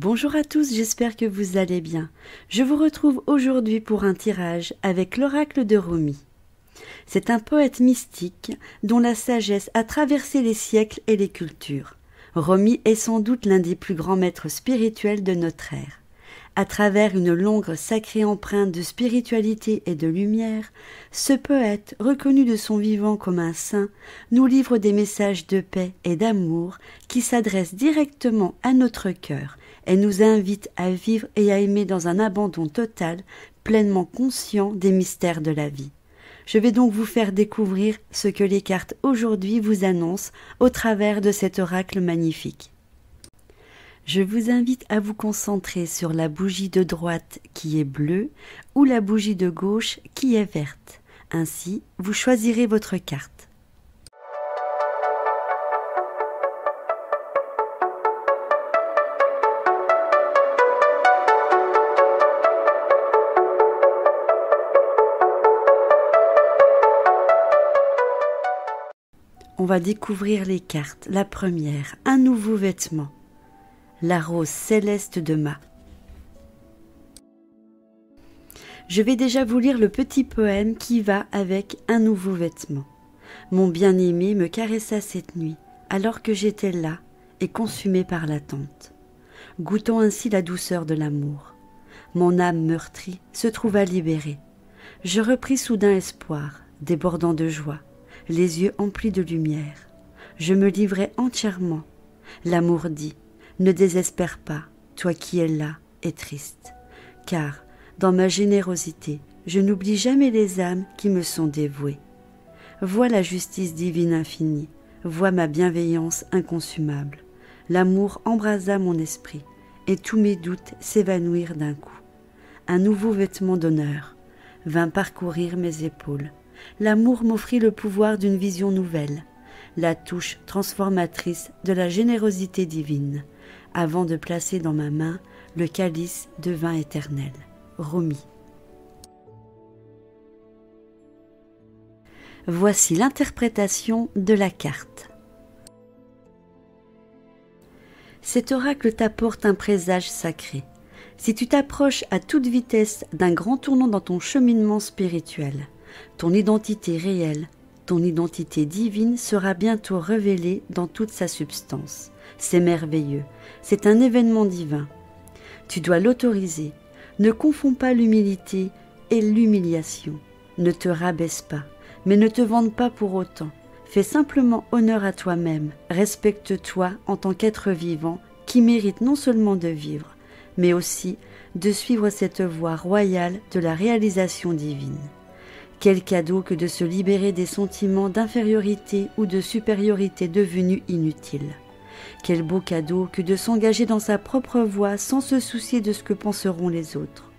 Bonjour à tous, j'espère que vous allez bien. Je vous retrouve aujourd'hui pour un tirage avec l'oracle de Rumi. C'est un poète mystique dont la sagesse a traversé les siècles et les cultures. Rumi est sans doute l'un des plus grands maîtres spirituels de notre ère. À travers une longue sacrée empreinte de spiritualité et de lumière, ce poète, reconnu de son vivant comme un saint, nous livre des messages de paix et d'amour qui s'adressent directement à notre cœur et nous invite à vivre et à aimer dans un abandon total, pleinement conscient des mystères de la vie. Je vais donc vous faire découvrir ce que les cartes aujourd'hui vous annoncent au travers de cet oracle magnifique. Je vous invite à vous concentrer sur la bougie de droite qui est bleue ou la bougie de gauche qui est verte. Ainsi, vous choisirez votre carte. On va découvrir les cartes. La première, un nouveau vêtement. La rose céleste de Ma. Je vais déjà vous lire le petit poème qui va avec un nouveau vêtement. Mon bien-aimé me caressa cette nuit, alors que j'étais là et consumé par l'attente, goûtant ainsi la douceur de l'amour. Mon âme meurtrie se trouva libérée. Je repris soudain espoir, débordant de joie, les yeux emplis de lumière. Je me livrai entièrement. L'amour dit: ne désespère pas, toi qui es là et triste, car, dans ma générosité, je n'oublie jamais les âmes qui me sont dévouées. Vois la justice divine infinie, vois ma bienveillance inconsommable. L'amour embrasa mon esprit, et tous mes doutes s'évanouirent d'un coup. Un nouveau vêtement d'honneur vint parcourir mes épaules. L'amour m'offrit le pouvoir d'une vision nouvelle, la touche transformatrice de la générosité divine, avant de placer dans ma main le calice de vin éternel. Rumi. Voici l'interprétation de la carte. Cet oracle t'apporte un présage sacré. Si tu t'approches à toute vitesse d'un grand tournant dans ton cheminement spirituel, ton identité réelle, ton identité divine sera bientôt révélée dans toute sa substance. C'est merveilleux, c'est un événement divin. Tu dois l'autoriser. Ne confonds pas l'humilité et l'humiliation. Ne te rabaisse pas, mais ne te vante pas pour autant. Fais simplement honneur à toi-même. Respecte-toi en tant qu'être vivant qui mérite non seulement de vivre, mais aussi de suivre cette voie royale de la réalisation divine. Quel cadeau que de se libérer des sentiments d'infériorité ou de supériorité devenus inutiles. Quel beau cadeau que de s'engager dans sa propre voie sans se soucier de ce que penseront les autres.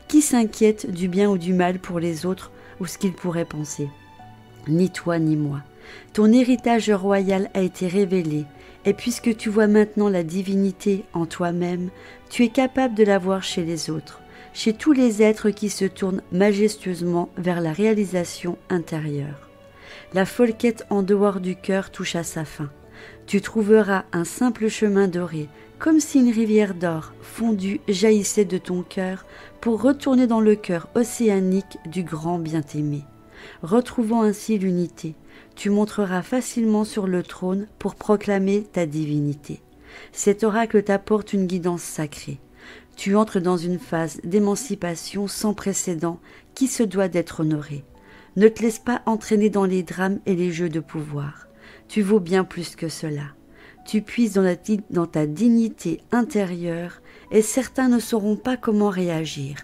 Qui s'inquiète du bien ou du mal pour les autres ou ce qu'ils pourraient penser? Ni toi ni moi. Ton héritage royal a été révélé, et puisque tu vois maintenant la divinité en toi-même, tu es capable de la voir chez les autres, chez tous les êtres qui se tournent majestueusement vers la réalisation intérieure. La folle quête en dehors du cœur touche à sa fin. Tu trouveras un simple chemin doré, comme si une rivière d'or fondue jaillissait de ton cœur pour retourner dans le cœur océanique du grand bien-aimé. Retrouvant ainsi l'unité, tu monteras facilement sur le trône pour proclamer ta divinité. Cet oracle t'apporte une guidance sacrée. Tu entres dans une phase d'émancipation sans précédent qui se doit d'être honorée. Ne te laisse pas entraîner dans les drames et les jeux de pouvoir. Tu vaux bien plus que cela. Tu puises dans ta dignité intérieure et certains ne sauront pas comment réagir.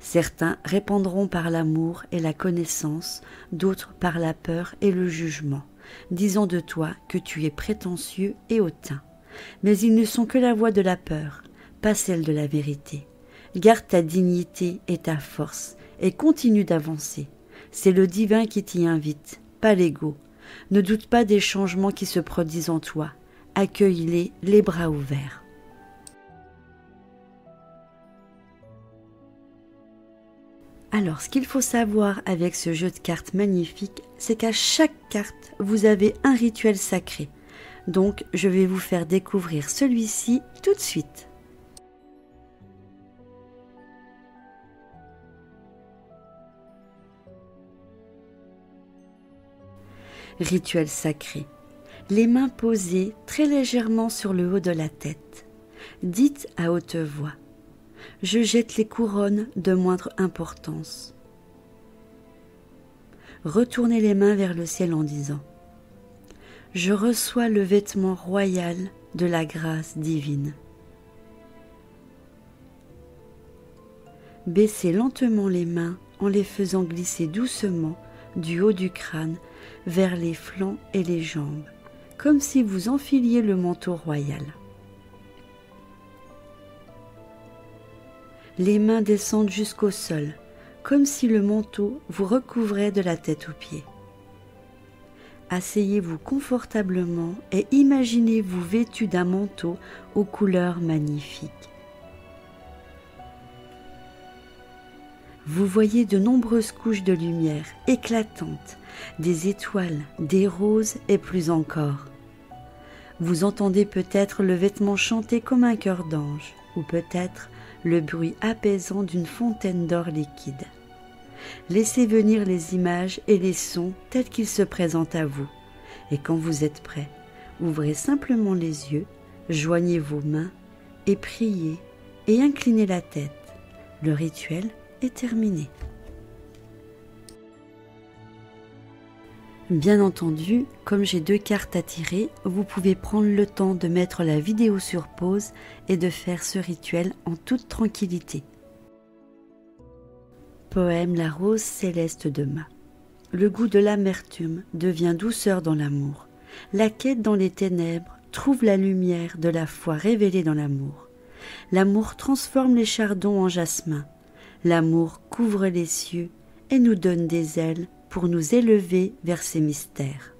Certains répondront par l'amour et la connaissance, d'autres par la peur et le jugement, disant de toi que tu es prétentieux et hautain. Mais ils ne sont que la voix de la peur, pas celle de la vérité. Garde ta dignité et ta force et continue d'avancer. C'est le divin qui t'y invite, pas l'ego. Ne doute pas des changements qui se produisent en toi. Accueille-les les bras ouverts. Alors, ce qu'il faut savoir avec ce jeu de cartes magnifique, c'est qu'à chaque carte, vous avez un rituel sacré. Donc, je vais vous faire découvrir celui-ci tout de suite. Rituel sacré. Les mains posées très légèrement sur le haut de la tête. Dites à haute voix. Je jette les couronnes de moindre importance. Retournez les mains vers le ciel en disant « Je reçois le vêtement royal de la grâce divine. » Baissez lentement les mains en les faisant glisser doucement du haut du crâne vers les flancs et les jambes, comme si vous enfiliez le manteau royal. Les mains descendent jusqu'au sol, comme si le manteau vous recouvrait de la tête aux pieds. Asseyez-vous confortablement et imaginez-vous vêtu d'un manteau aux couleurs magnifiques. Vous voyez de nombreuses couches de lumière éclatantes, des étoiles, des roses et plus encore. Vous entendez peut-être le vêtement chanter comme un chœur d'ange, ou peut-être le bruit apaisant d'une fontaine d'or liquide. Laissez venir les images et les sons tels qu'ils se présentent à vous. Et quand vous êtes prêt, ouvrez simplement les yeux, joignez vos mains et priez et inclinez la tête. Le rituel est terminé. Bien entendu, comme j'ai 2 cartes à tirer, vous pouvez prendre le temps de mettre la vidéo sur pause et de faire ce rituel en toute tranquillité. Poème La rose céleste de Ma. Le goût de l'amertume devient douceur dans l'amour. La quête dans les ténèbres trouve la lumière de la foi révélée dans l'amour. L'amour transforme les chardons en jasmin. L'amour couvre les cieux et nous donne des ailes pour nous élever vers ses mystères.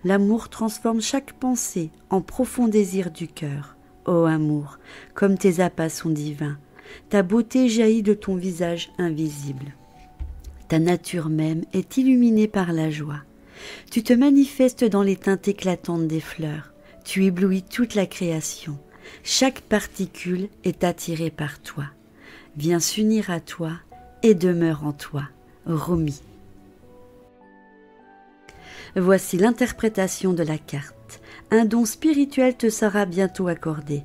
L'amour transforme chaque pensée en profond désir du cœur. Ô amour, comme tes appas sont divins, ta beauté jaillit de ton visage invisible. Ta nature même est illuminée par la joie. Tu te manifestes dans les teintes éclatantes des fleurs. Tu éblouis toute la création. Chaque particule est attirée par toi. Viens s'unir à toi et demeure en toi. Rumi. Voici l'interprétation de la carte. Un don spirituel te sera bientôt accordé.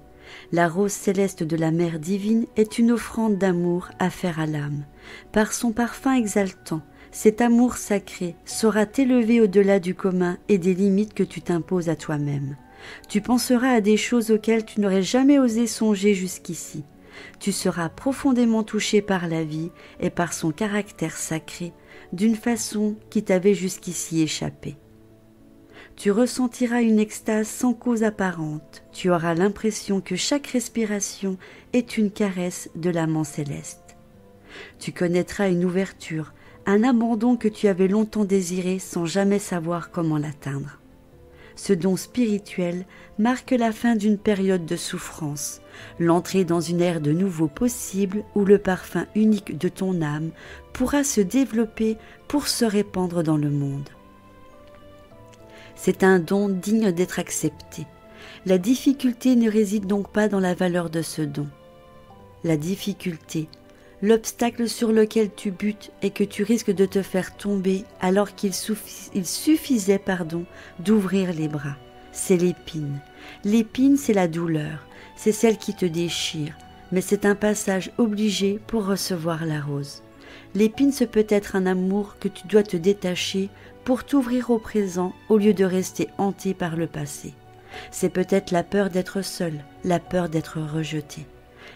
La rose céleste de la Mère divine est une offrande d'amour à faire à l'âme. Par son parfum exaltant, cet amour sacré saura t'élever au-delà du commun et des limites que tu t'imposes à toi-même. Tu penseras à des choses auxquelles tu n'aurais jamais osé songer jusqu'ici. Tu seras profondément touché par la vie et par son caractère sacré, d'une façon qui t'avait jusqu'ici échappé. Tu ressentiras une extase sans cause apparente. Tu auras l'impression que chaque respiration est une caresse de l'amant céleste. Tu connaîtras une ouverture, un abandon que tu avais longtemps désiré sans jamais savoir comment l'atteindre. Ce don spirituel marque la fin d'une période de souffrance, l'entrée dans une ère de nouveau possible où le parfum unique de ton âme pourra se développer pour se répandre dans le monde. C'est un don digne d'être accepté. La difficulté ne réside donc pas dans la valeur de ce don. La difficulté, l'obstacle sur lequel tu butes et que tu risques de te faire tomber alors qu'il suffisait d'ouvrir les bras, c'est l'épine. L'épine, c'est la douleur, c'est celle qui te déchire, mais c'est un passage obligé pour recevoir la rose. L'épine, ce peut être un amour que tu dois te détacher pour t'ouvrir au présent au lieu de rester hanté par le passé. C'est peut-être la peur d'être seul, la peur d'être rejeté,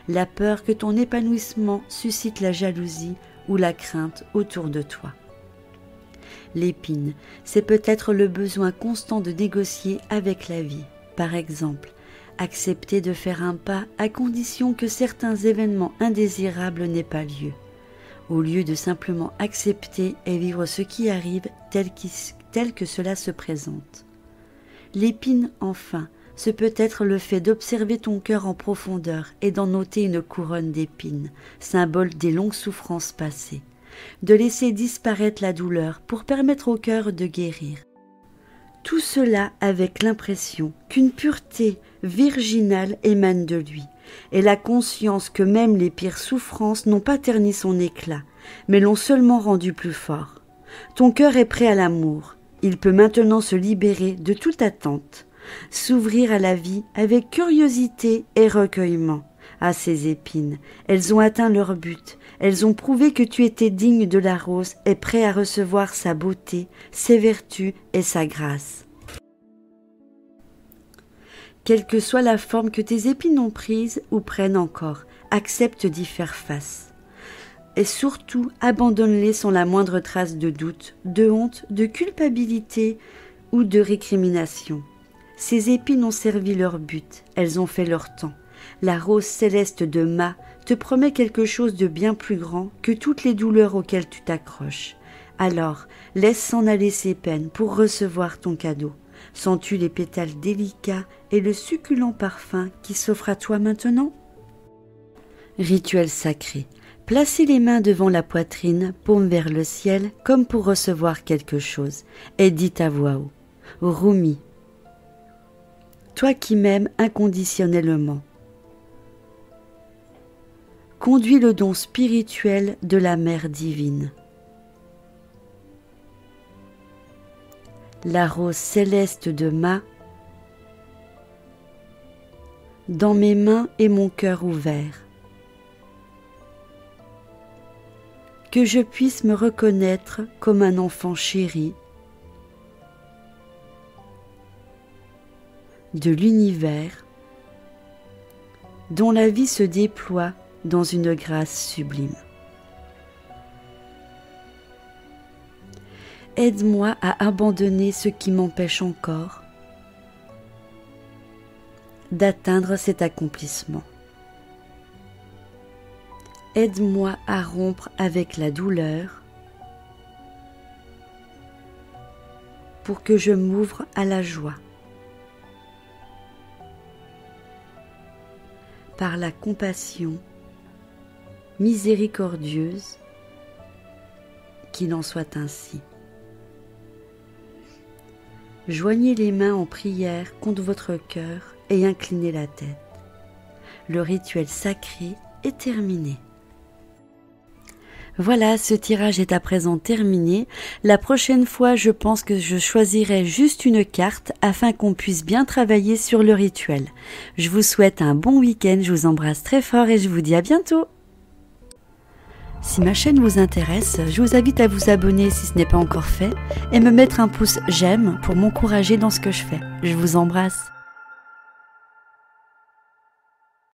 la peur que ton épanouissement suscite la jalousie ou la crainte autour de toi. L'épine, c'est peut-être le besoin constant de négocier avec la vie. Par exemple, accepter de faire un pas à condition que certains événements indésirables n'aient pas lieu, au lieu de simplement accepter et vivre ce qui arrive tel que cela se présente. L'épine, enfin, ce peut être le fait d'observer ton cœur en profondeur et d'en noter une couronne d'épines, symbole des longues souffrances passées, de laisser disparaître la douleur pour permettre au cœur de guérir. Tout cela avec l'impression qu'une pureté virginale émane de lui, et la conscience que même les pires souffrances n'ont pas terni son éclat, mais l'ont seulement rendu plus fort. Ton cœur est prêt à l'amour, Il peut maintenant se libérer de toute attente, s'ouvrir à la vie avec curiosité et recueillement. Ah, ces épines, elles ont atteint leur but, elles ont prouvé que tu étais digne de la rose et prêt à recevoir sa beauté, ses vertus et sa grâce. Quelle que soit la forme que tes épines ont prise ou prennent encore, accepte d'y faire face. Et surtout, abandonne-les sans la moindre trace de doute, de honte, de culpabilité ou de récrimination. Ces épines ont servi leur but, elles ont fait leur temps. La rose céleste de Ma te promet quelque chose de bien plus grand que toutes les douleurs auxquelles tu t'accroches. Alors, laisse s'en aller ces peines pour recevoir ton cadeau. Sens-tu les pétales délicats et le succulent parfum qui s'offre à toi maintenant? Rituel sacré. Placez les mains devant la poitrine, paume vers le ciel, comme pour recevoir quelque chose, et dites à voix haute: Rumi, toi qui m'aimes inconditionnellement, conduis le don spirituel de la Mère divine. La rose céleste de Ma, dans mes mains et mon cœur ouvert, que je puisse me reconnaître comme un enfant chéri de l'univers, dont la vie se déploie dans une grâce sublime. Aide-moi à abandonner ce qui m'empêche encore d'atteindre cet accomplissement. Aide-moi à rompre avec la douleur pour que je m'ouvre à la joie. Par la compassion miséricordieuse, qu'il en soit ainsi. Joignez les mains en prière contre votre cœur et inclinez la tête. Le rituel sacré est terminé. Voilà, ce tirage est à présent terminé. La prochaine fois, je pense que je choisirai juste une carte afin qu'on puisse bien travailler sur le rituel. Je vous souhaite un bon week-end, je vous embrasse très fort et je vous dis à bientôt. Si ma chaîne vous intéresse, je vous invite à vous abonner si ce n'est pas encore fait et me mettre un pouce j'aime pour m'encourager dans ce que je fais. Je vous embrasse.